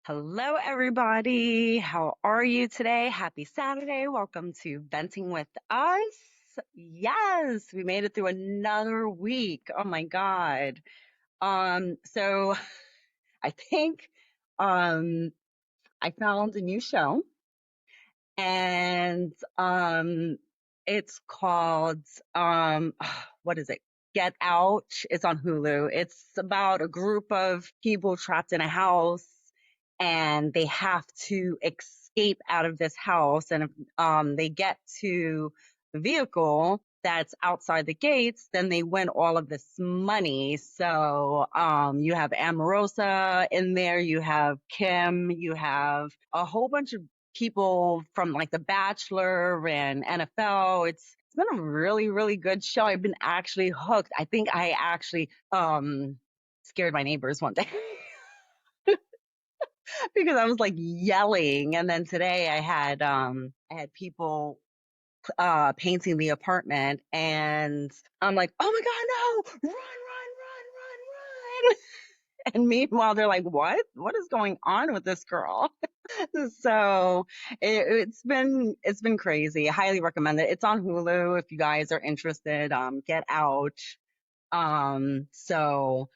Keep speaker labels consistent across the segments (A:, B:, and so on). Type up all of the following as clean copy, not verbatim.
A: Hello, everybody. How are you today? Happy Saturday. Welcome to Venting with Us. Yes, we made it through another week. Oh my God. So I think um I found a new show and it's called what is it? Get Out. It's on Hulu. It's about a group of people trapped in a house and they have to escape out of this house, and if they get to the vehicle that's outside the gates, then they win all of this money. So you have Amarosa in there, you have Kim, you have a whole bunch of people from like The Bachelor and NFL. It's been a really, really good show. I've been actually hooked. I think I actually scared my neighbors one day because I was like yelling. And then today I had people painting the apartment, and I'm like, "Oh my God, no. Run, run, run, run, run." And meanwhile they're like, "What is going on with this girl?" So it's been crazy. I highly recommend it. It's on Hulu if you guys are interested. Get Out. So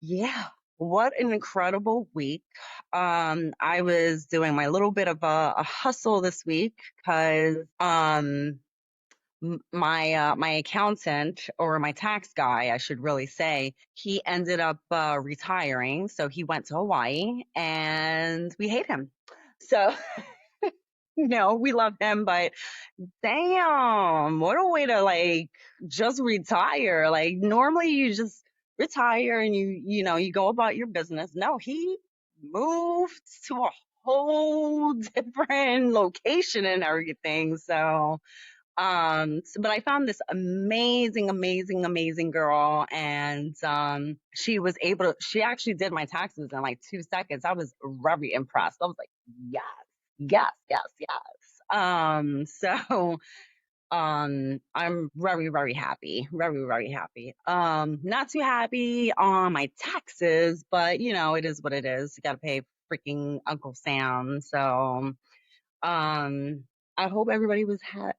A: yeah, what an incredible week. I was doing my little bit of a hustle this week because my accountant, or my tax guy, I should really say, he ended up retiring. So he went to Hawaii, and we hate him. So we love him, but damn, what a way to like just retire. Like normally you just retire and you go about your business. No, he moved to a whole different location and everything. But I found this amazing, amazing, amazing girl, and she actually did my taxes in like 2 seconds. I was very impressed. I was like, yes, yes, yes, yes. I'm very, very happy. Very, very happy. Not too happy on my taxes, but it is what it is. You gotta pay freaking Uncle Sam. So, um, I hope everybody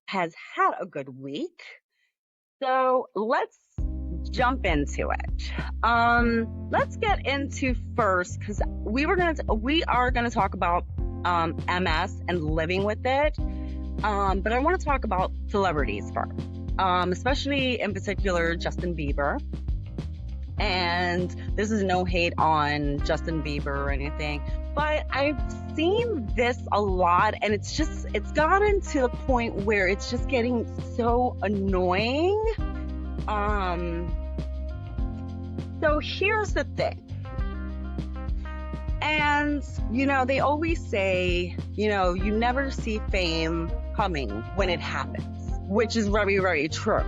A: has had a good week. So let's jump into it. Let's get into first, because we are gonna talk about MS and living with it. But I want to talk about celebrities first, especially in particular Justin Bieber. And this is no hate on Justin Bieber or anything, but I've seen this a lot, and it's gotten to the point where it's just getting so annoying. Um, so here's the thing. And, they always say, you never see fame coming when it happens, which is very, very true.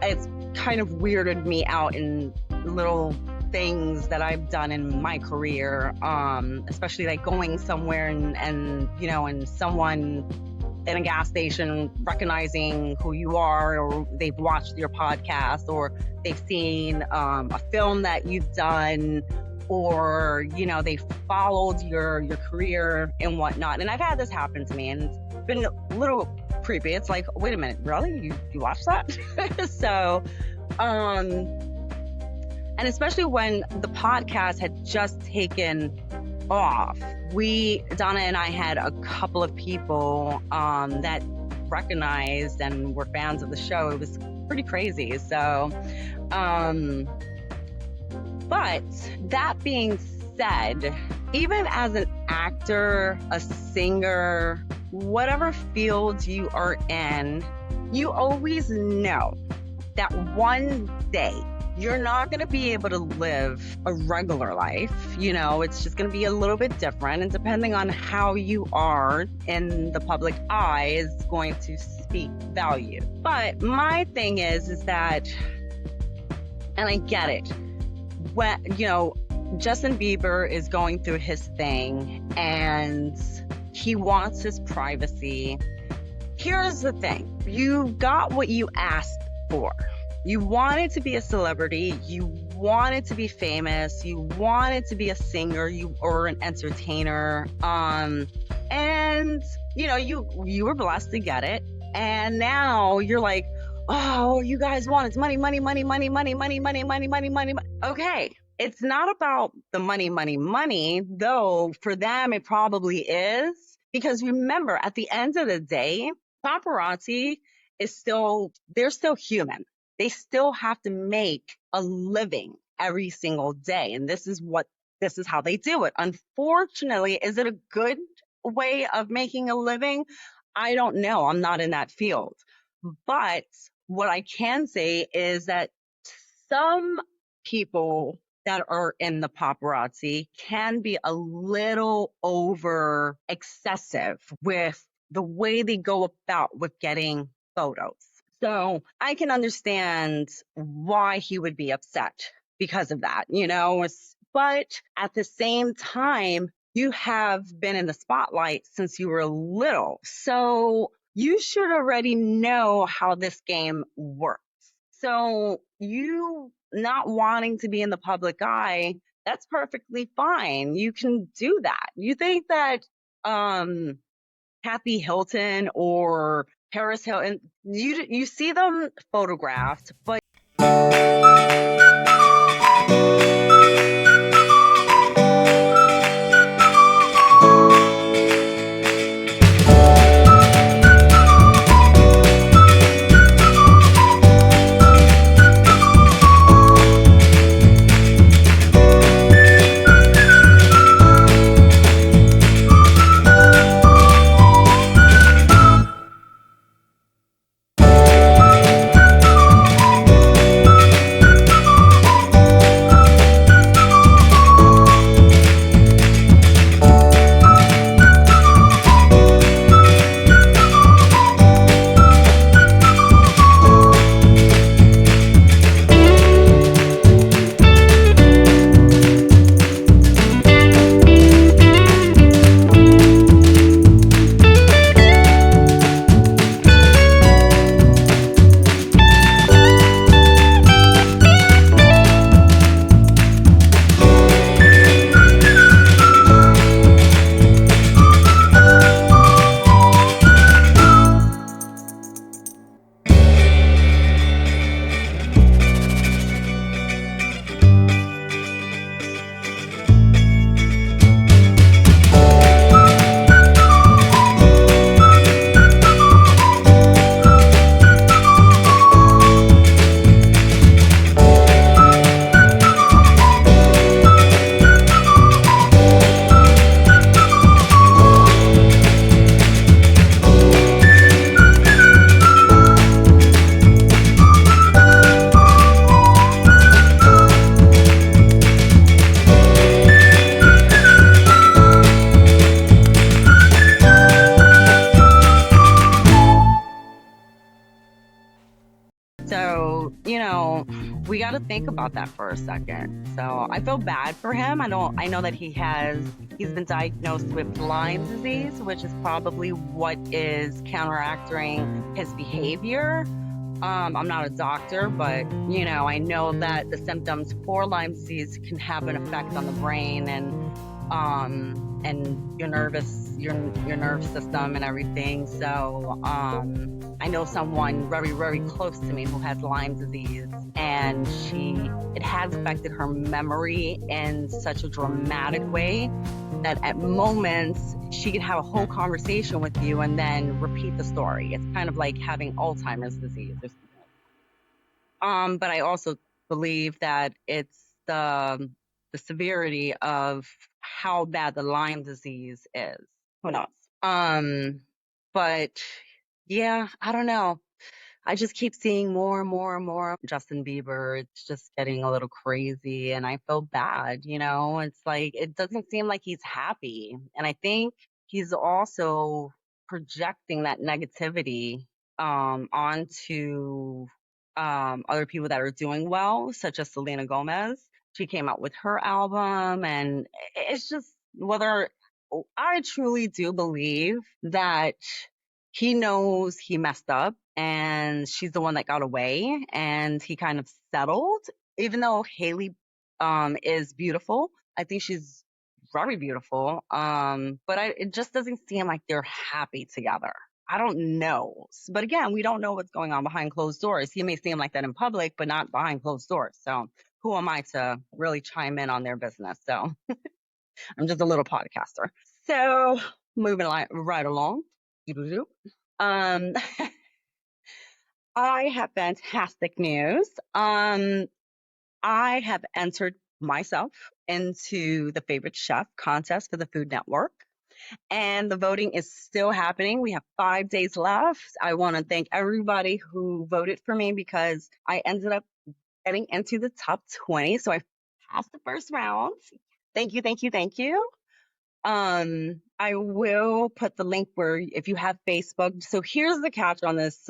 A: It's kind of weirded me out in little things that I've done in my career, especially like going somewhere and someone in a gas station recognizing who you are, or they've watched your podcast, or they've seen a film that you've done, or they followed your career and whatnot. And I've had this happen to me, and it's been a little creepy. It's like, wait a minute, really? You watched that? So, and especially when the podcast had just taken off, Donna and I had a couple of people that recognized and were fans of the show. It was pretty crazy. So, but that being said, even as an actor, a singer, whatever field you are in, you always know that one day you're not going to be able to live a regular life. It's just going to be a little bit different. And depending on how you are in the public eye is going to speak value. But my thing is that, and I get it, when, Justin Bieber is going through his thing and he wants his privacy. Here's the thing. You got what you asked for. You wanted to be a celebrity. You wanted to be famous, you wanted to be a singer, you or an entertainer, and you were blessed to get it, and now you're like, oh, you guys want it's money, money, money, money, money, money, money, money, money, money. Okay, it's not about the money, money, money, though for them it probably is. Because remember, at the end of the day, paparazzi they're still human. They still have to make a living every single day. And this is how they do it. Unfortunately, is it a good way of making a living? I don't know. I'm not in that field. But what I can say is that some people that are in the paparazzi can be a little over excessive with the way they go about with getting photos. So I can understand why he would be upset because of that, but at the same time, you have been in the spotlight since you were little. So you should already know how this game works. So you not wanting to be in the public eye, that's perfectly fine. You can do that. You think that Kathy Hilton or Paris Hilton, you see them photographed, but so, we got to think about that for a second. So I feel bad for him. I know that he's been diagnosed with Lyme disease, which is probably what is counteracting his behavior. I'm not a doctor, but I know that the symptoms for Lyme disease can have an effect on the brain and your nerve system and everything. So I know someone very, very close to me who has Lyme disease, and it has affected her memory in such a dramatic way that at moments she could have a whole conversation with you and then repeat the story. It's kind of like having Alzheimer's disease or something. But I also believe that it's the severity of how bad the Lyme disease is. Who knows? But yeah, I don't know. I just keep seeing more and more and more Justin Bieber. It's just getting a little crazy, and I feel bad, It's like it doesn't seem like he's happy. And I think he's also projecting that negativity onto other people that are doing well, such as Selena Gomez. She came out with her album, and it's just whether I truly do believe that he knows he messed up and she's the one that got away and he kind of settled even though Haley is beautiful, I think she's very beautiful. But it just doesn't seem like they're happy together. I don't know. But again, we don't know what's going on behind closed doors. He may seem like that in public, but not behind closed doors. So who am I to really chime in on their business? So I'm just a little podcaster. So moving right along. Um, I have fantastic news. I have entered myself into the favorite chef contest for the Food Network, and the voting is still happening. We have 5 days left. I want to thank everybody who voted for me because I ended up getting into the top 20. So I passed the first round. Thank you, thank you, thank you. I will put the link where if you have Facebook. So here's the catch on this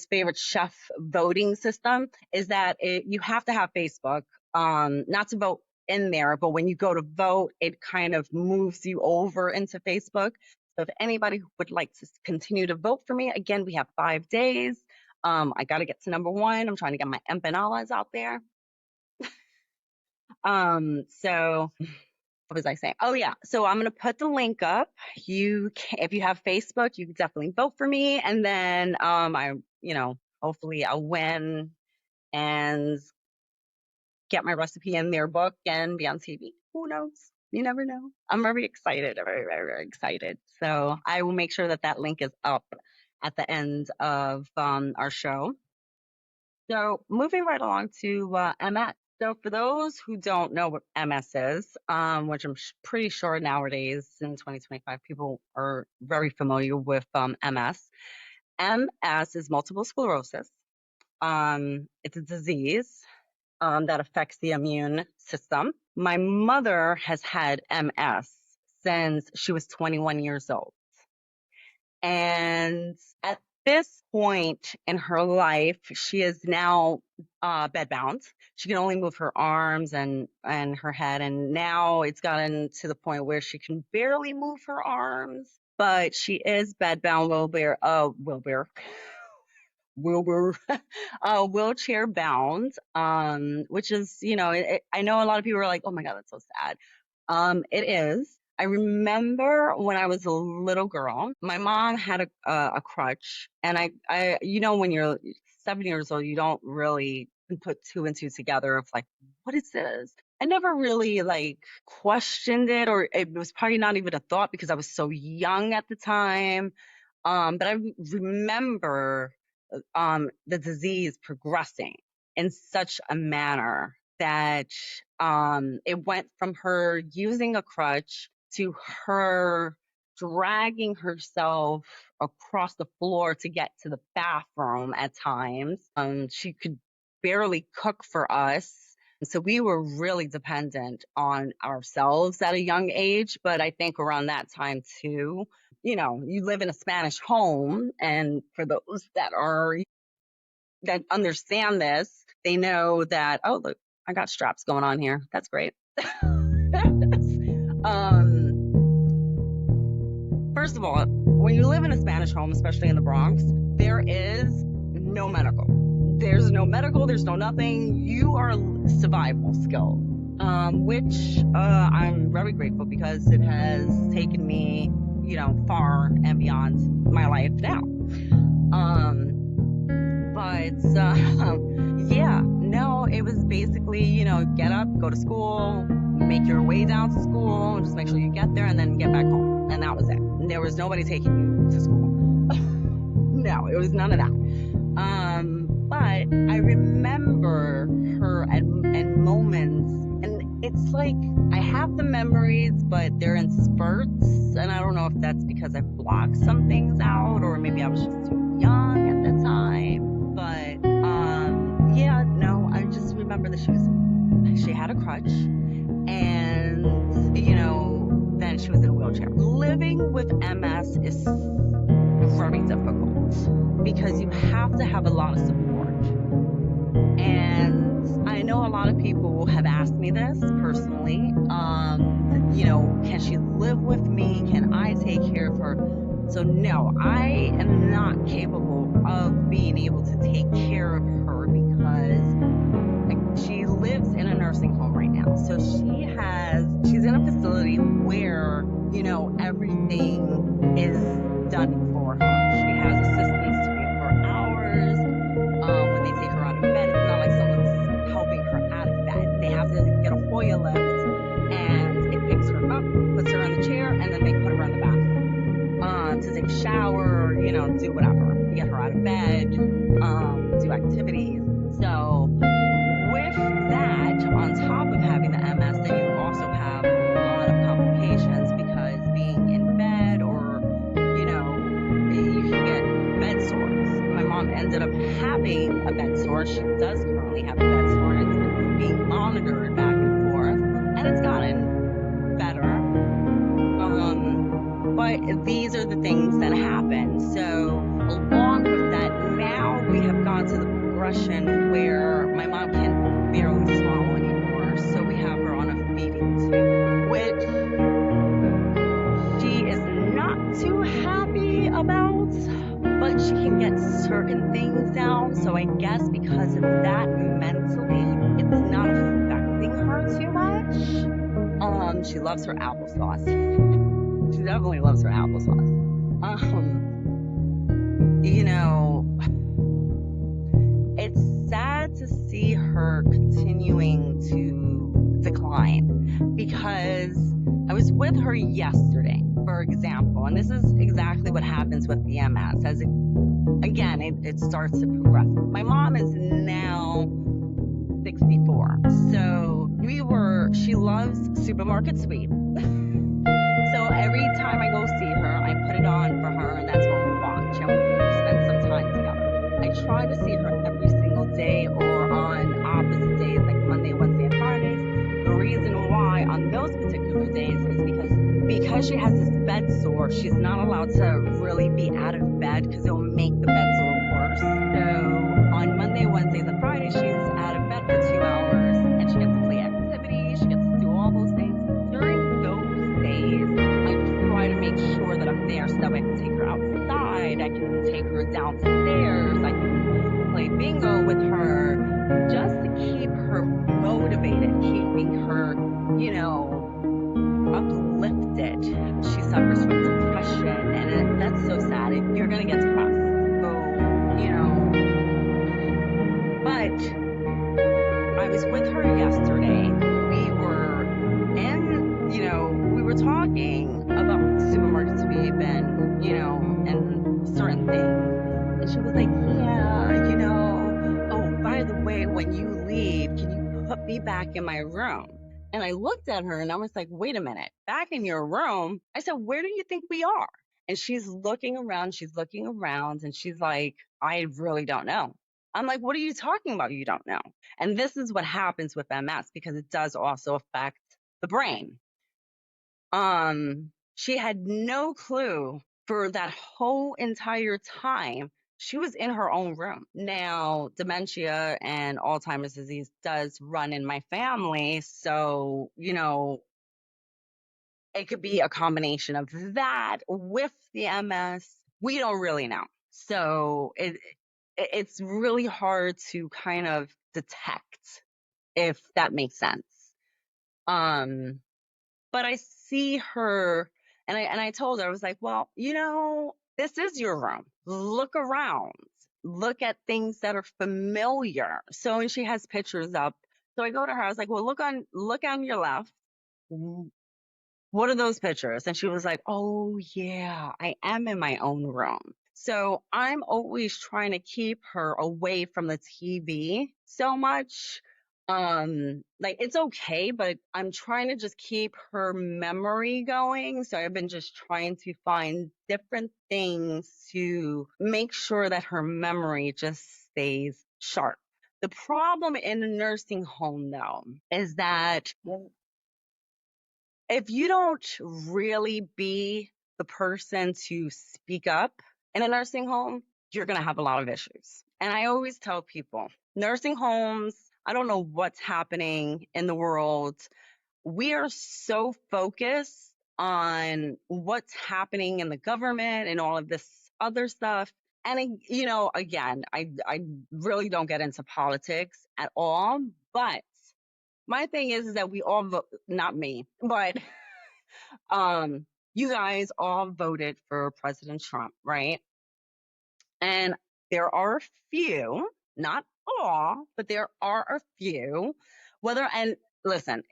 A: favorite chef voting system is that you have to have Facebook, not to vote in there, but when you go to vote, it kind of moves you over into Facebook. So if anybody would like to continue to vote for me, again, we have 5 days. I got to get to number one. I'm trying to get my empanadas out there. So what was I saying? Oh yeah. So I'm gonna put the link up. If you have Facebook, you can definitely vote for me, and then hopefully I'll win and get my recipe in their book and be on TV. Who knows? You never know. I'm very excited. I'm very, very, very excited. So I will make sure that link is up at the end of our show. So moving right along to MS. So for those who don't know what MS is, which I'm pretty sure nowadays in 2025 people are very familiar with MS. MS is multiple sclerosis. It's a disease that affects the immune system. My mother has had MS since she was 21 years old. And at this point in her life, she is now bedbound. She can only move her arms and her head. And now it's gotten to the point where she can barely move her arms, but she is bedbound, wheelchair bound, which is, I know a lot of people are like, oh my God, that's so sad. It is. I remember when I was a little girl, my mom had a crutch, and when you're 7 years old, you don't really put two and two together of like, what is this? I never really like questioned it, or it was probably not even a thought because I was so young at the time. But I remember the disease progressing in such a manner that it went from her using a crutch to her dragging herself across the floor to get to the bathroom at times. She could barely cook for us. So we were really dependent on ourselves at a young age, but I think around that time too, you live in a Spanish home, and for those that understand this, they know that, oh, look, I got straps going on here. That's great. First of all, when you live in a Spanish home, especially in the Bronx, there is no medical. There's no medical, there's no nothing. You are survival skills, which I'm very grateful because it has taken me, far and beyond my life now. It was basically, get up, go to school, make your way down to school, just make sure you get there and then get back home. And that was it. And there was nobody taking you to school. No, it was none of that. But I remember her at moments, and it's like I have the memories, but they're in spurts. And I don't know if that's because I blocked some things out, or maybe I was just too young at the time. But I just remember that she had a crutch, and then she was in a wheelchair. Living with MS is very difficult because you have to have a lot of support. And I know a lot of people have asked me this personally. Can she live with me? Can I take care of her? So no, I am not capable of being able to take care of her because, she's in a facility where, everything is done for her. She has assistants 24 hours. When they take her out of bed, it's not like someone's helping her out of bed. They have to get a Hoyer lift and it picks her up, puts her in the chair, and then they put her in the bathroom to take a shower, do whatever, get her out of bed, do activities. So with that, on top of having the MS, then you also have a lot of complications because being in bed or, you can get bed sores. My mom ended up having a bed sore. She does currently have a bed sore. It's been being monitored back and forth, and it's gotten better. But these are the things that happen. So along with that, now we have gone to the progression where my mom can barely swallow anymore. So we have her on a feeding tube, which she is not too happy about, but she can get certain things down. So I guess because of that, mentally, it's not affecting her too much. She loves her applesauce. She definitely loves her applesauce. You know, it's sad to see her continuing to decline because I was with her yesterday, for example, and this is exactly what happens with the MS. It starts to progress. My mom is now 64, so she loves Supermarket Sweep. So every time I go see her, I put it on for her, and that's what we watch, and we spend some time together. I try to see her every single day or on opposite days, like Monday, Wednesday, and Fridays. The reason why on those particular days is because she has this bed sore, she's not allowed to really be out of bed because it'll make the bed sore worse. So on Monday, Wednesdays, and Fridays, she's out of bed for 2 hours, and she gets to play activities, she gets to do all those things. During those days, I try to make sure that I'm there so that I can take her outside, I can take her downstairs, I can play bingo with her, just to keep her motivated, keeping her, uplifted. She suffers from depression, and that's so sad. You're gonna get depressed. So, but I was with her yesterday. We were talking about Supermarket Sweep and certain things. And she was like, yeah, oh, by the way, when you leave, can you put me back in my room? And I looked at her and I was like, wait a minute, back in your room? I said, where do you think we are? And she's looking around, and she's like, I really don't know. I'm like, what are you talking about? You don't know. And this is what happens with MS because it does also affect the brain. She had no clue for that whole entire time. She was in her own room. Now, dementia and Alzheimer's disease does run in my family. So, it could be a combination of that with the MS. We don't really know. So it's really hard to kind of detect, if that makes sense. But I see her, and I told her, I was like, well, this is your room. Look around. Look at things that are familiar. So, and she has pictures up. So I go to her, I was like, well, look on your left. What are those pictures? And she was like, oh yeah, I am in my own room. So I'm always trying to keep her away from the TV so much. Like it's okay, but I'm trying to just keep her memory going. So I've been just trying to find different things to make sure that her memory just stays sharp. The problem in a nursing home, though, is that if you don't really be the person to speak up in a nursing home, you're going to have a lot of issues. And I always tell people, nursing homes, I don't know what's happening in the world. We are so focused on what's happening in the government and all of this other stuff. And, again, I really don't get into politics at all, but My thing is that we all vote, not me, but um, you guys all voted for President Trump, right? And there are a few, not all, but there are a few, whether, and listen,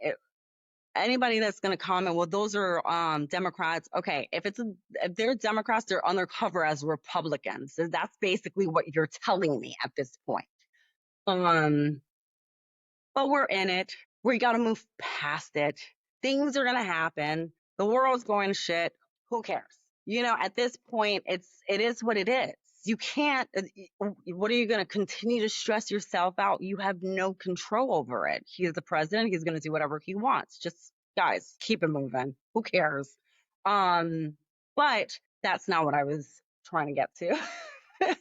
A: anybody that's going to comment, well, those are Democrats. Okay, if they're Democrats, they're undercover as Republicans. So that's basically what you're telling me at this point. Um, but we're in it. We got to move past it. Things are going to happen. The world's going to shit. Who cares? At this point, it is what it is. You can't, what are you going to continue to stress yourself out? You have no control over it. He is the president. He's going to do whatever he wants. Just, guys, keep it moving. Who cares? Um, but that's not what I was trying to get to.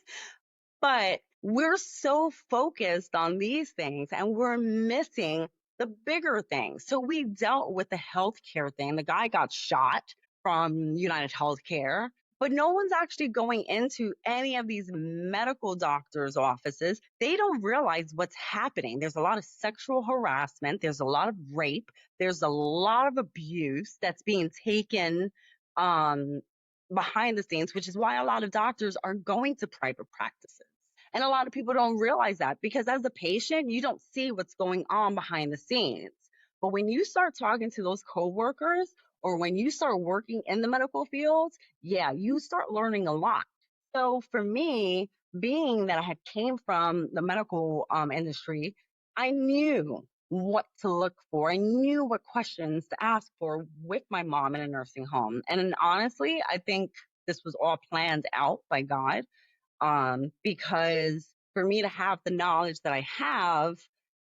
A: But we're so focused on these things and we're missing the bigger things. So we dealt with the healthcare thing. The guy got shot from United Healthcare, but no one's actually going into any of these medical doctors' offices. They don't realize what's happening. There's a lot of sexual harassment, there's a lot of rape, there's a lot of abuse that's being taken um, behind the scenes, which is why a lot of doctors are going to private practices. And a lot of people don't realize that because as a patient, you don't see what's going on behind the scenes. But when you start talking to those coworkers or when you start working in the medical field, yeah, you start learning a lot. So for me, being that I had came from the medical industry, I knew what to look for. I knew what questions to ask for with my mom in a nursing home. And honestly, I think this was all planned out by God, because for me to have the knowledge that I have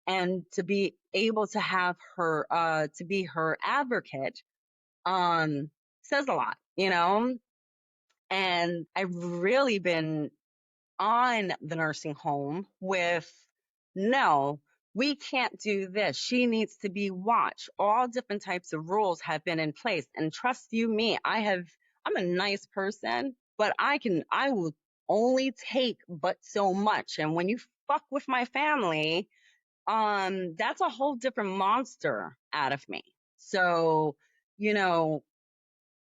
A: and to be able to have her, to be her advocate, says a lot, And I've really been on the nursing home with, no, we can't do this. She needs to be watched. All different types of rules have been in place. And trust you me, I'm a nice person, but I will only take but so much. And when you fuck with my family, that's a whole different monster out of me. So, you know,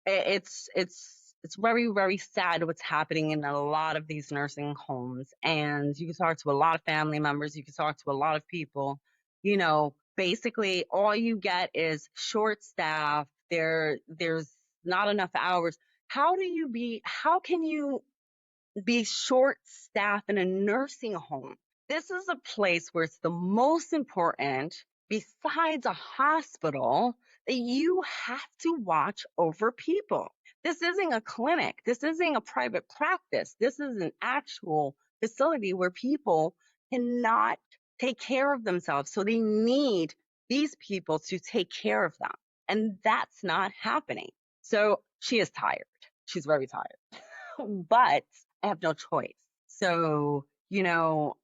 A: it's very, very sad what's happening in a lot of these nursing homes. And you can talk to a lot of family members, you can talk to a lot of people. Basically all you get is short staff. There's not enough hours. How can you be short staffed in a nursing home? This is a place where it's the most important, besides a hospital, that you have to watch over people. This isn't a clinic. This isn't a private practice. This is an actual facility where people cannot take care of themselves. So they need these people to take care of them. And that's not happening. So she is tired. She's very tired. But I have no choice. So,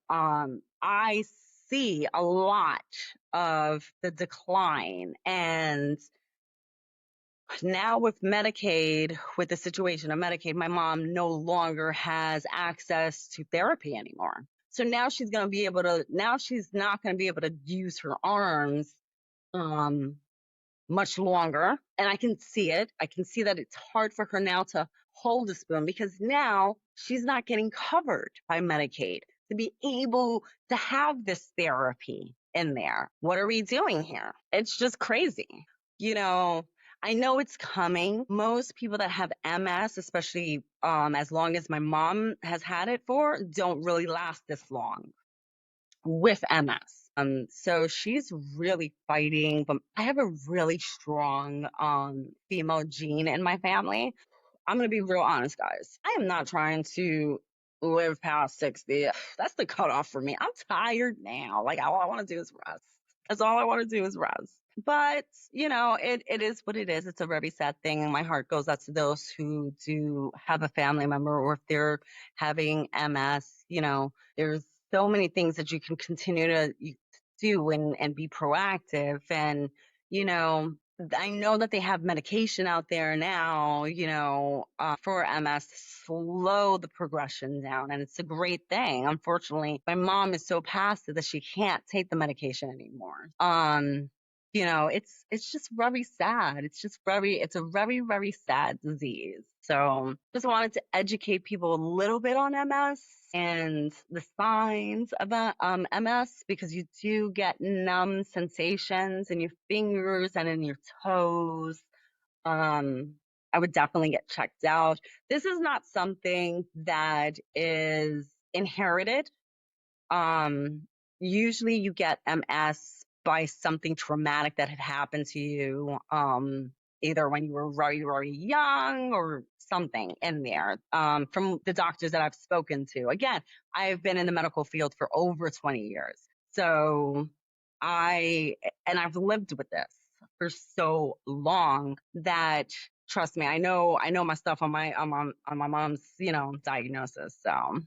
A: I see a lot of the decline. And now with Medicaid, with the situation of Medicaid, my mom no longer has access to therapy anymore. So now she's not going to be able to use her arms um, much longer. And I can see it. I can see that it's hard for her now to hold a spoon because now she's not getting covered by Medicaid to be able to have this therapy in there. What are we doing here? It's just crazy. You know, I know it's coming. Most people that have MS, especially as long as my mom has had it for, don't really last this long with MS. So she's really fighting, but I have a really strong female gene in my family. I'm gonna be real honest, guys. I am not trying to live past 60. That's the cutoff for me. I'm tired now. Like all I want to do is rest. That's all I want to do is rest. But it is what it is. It's a very sad thing, and my heart goes out to those who do have a family member, or if they're having MS. There's so many things that you can continue to do and be proactive. And you know, I know that they have medication out there now, for MS to slow the progression down, and it's a great thing. Unfortunately, my mom is so past it that she can't take the medication anymore. It's just very sad. It's a very, very sad disease. So just wanted to educate people a little bit on MS and the signs of MS, because you do get numb sensations in your fingers and in your toes. Um, I would definitely get checked out. This is not something that is inherited. um, Usually you get MS by something traumatic that had happened to you, either when you were very, very young or something in there. From the doctors that I've spoken to. Again, I've been in the medical field for over 20 years. So I, and I've lived with this for so long that, trust me, I know my stuff on my mom's, diagnosis. So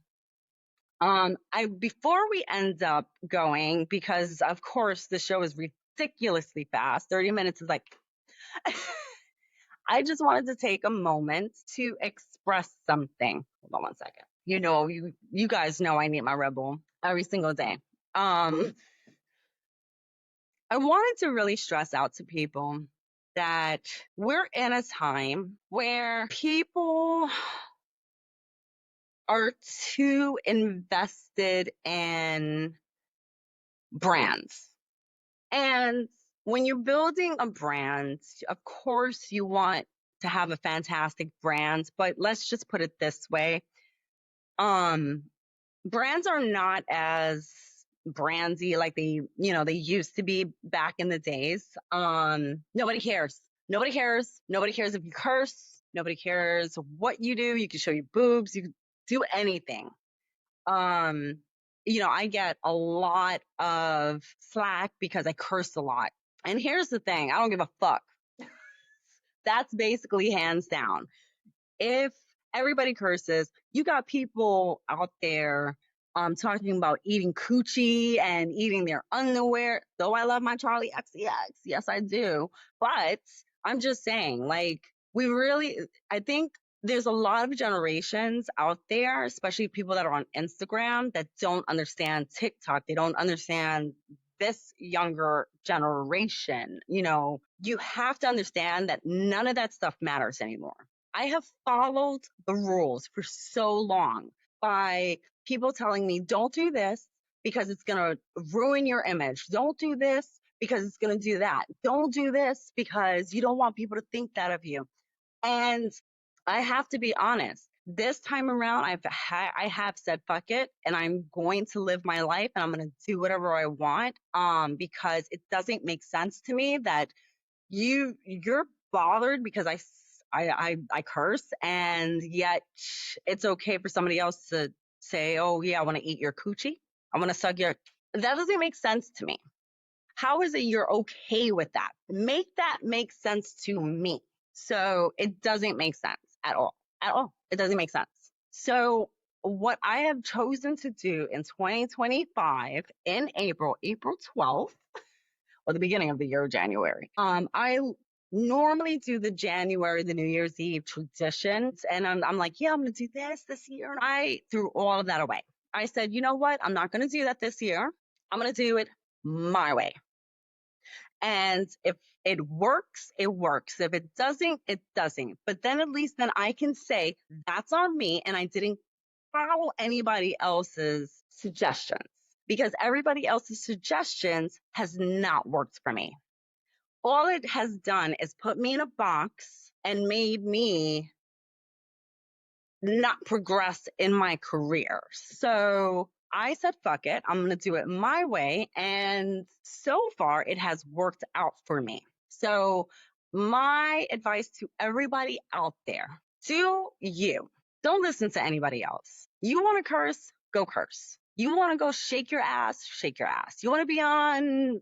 A: I before we end up going, because of course the show is ridiculously fast. 30 minutes is like I just wanted to take a moment to express something. Hold on one second. You guys know I need my Red Bull every single day. I wanted to really stress out to people that we're in a time where people are too invested in brands. And when you're building a brand, of course, you want to have a fantastic brand, but let's just put it this way. Um, Brands are not as brandy like they used to be back in the days. Nobody cares. Nobody cares. Nobody cares if you curse. Nobody cares what you do. You can show your boobs. You can do anything. um I get a lot of slack because I curse a lot. And here's the thing, I don't give a fuck. That's basically hands down. If everybody curses, you got people out there talking about eating coochie and eating their underwear. Though I love my Charlie XCX, yes I do, but I'm just saying, like, we really, I think there's a lot of generations out there, especially people that are on Instagram, that don't understand TikTok. They don't understand this younger generation. You have to understand that none of that stuff matters anymore. I have followed the rules for so long by people telling me, don't do this because it's going to ruin your image. Don't do this because it's going to do that. Don't do this because you don't want people to think that of you. And I have to be honest. This time around, I have said fuck it, and I'm going to live my life, and I'm going to do whatever I want. Because it doesn't make sense to me that you're bothered because I curse, and yet it's okay for somebody else to say, oh yeah, I want to eat your coochie, I want to suck your. That doesn't make sense to me. How is it you're okay with that? Make that make sense to me. So it doesn't make sense at all. At all. It doesn't make sense. So what I have chosen to do in 2025, in April 12th, or the beginning of the year, January. I normally do the January, the New Year's Eve traditions, and I'm like, yeah, I'm going to do this year. And I threw all of that away. I said, you know what? I'm not going to do that this year. I'm going to do it my way. And if it works, it works. If it doesn't, it doesn't. But then at least then I can say that's on me, and I didn't follow anybody else's suggestions, because everybody else's suggestions has not worked for me. All it has done is put me in a box and made me not progress in my career. So I said, fuck it, I'm going to do it my way. And so far, it has worked out for me. So, my advice to everybody out there, do you. Don't listen to anybody else. You want to curse? Go curse. You want to go shake your ass? Shake your ass. You want to be on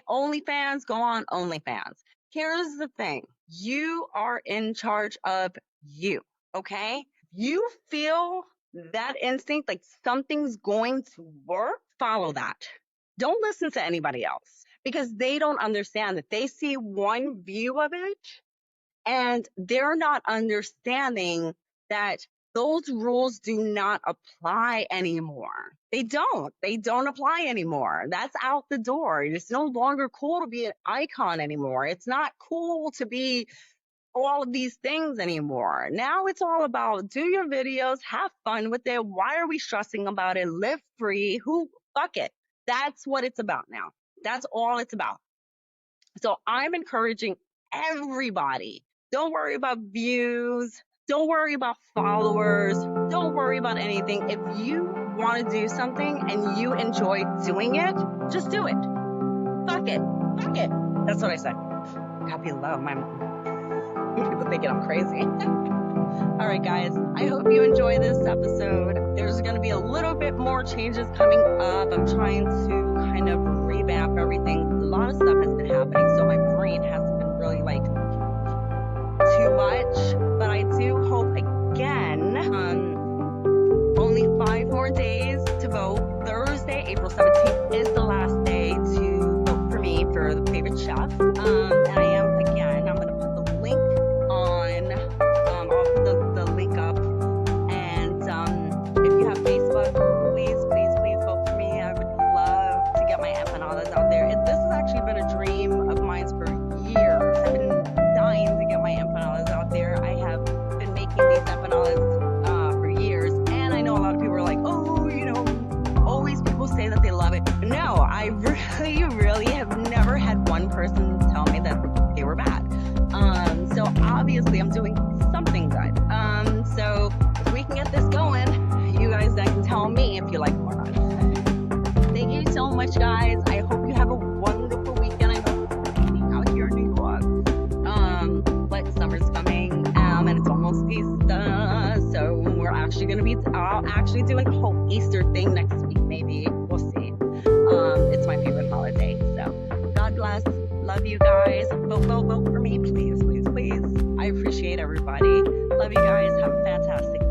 A: OnlyFans? Go on OnlyFans. Here's the thing, you are in charge of you, okay? You feel that instinct, like something's going to work, follow that. Don't listen to anybody else, because they don't understand that. They see one view of it and they're not understanding that those rules do not apply anymore. They don't apply anymore. That's out the door. It's no longer cool to be an icon anymore. It's not cool to be all of these things anymore. Now it's all about do your videos, have fun with it. Why are we stressing about it? Live free. Fuck it. That's what it's about now. That's all it's about. So I'm encouraging everybody. Don't worry about views. Don't worry about followers. Don't worry about anything. If you want to do something and you enjoy doing it, just do it. Fuck it. Fuck it. That's what I said. God be love. My people thinking I'm crazy. All right, guys. I hope you enjoy this episode. There's going to be a little bit more changes coming up. I'm trying to kind of revamp everything. A lot of stuff has been happening, so my brain hasn't been really like too much. But I do hope again. Only 5 more days to vote. Thursday, April 17th is the last day to vote for me for the favorite chef. And I am again. I'm going to put the link on. I'll put the link up. And if you have Facebook, please vote for me. I would love to get my empanadas out there. This has actually been a dream of mine for years. I've been dying to get my empanadas out there. I have been making these empanadas for years, and I know a lot of people are like, oh, you know, always people say that they love it. But no, I really have never had one person tell me that they were bad. So obviously I'm doing something good. So if we can get this going, you guys then can tell me if you like it or not. Thank you so much, guys. I hope you have a wonderful weekend. I know it's raining out here in New York. But summer's coming, and it's almost Easter. So we're actually going to be actually doing a whole Easter thing next week, maybe. We'll see. It's my favorite holiday. So God bless. Love you guys. Vote for me, please. I appreciate everybody. Love you guys. Have a fantastic day.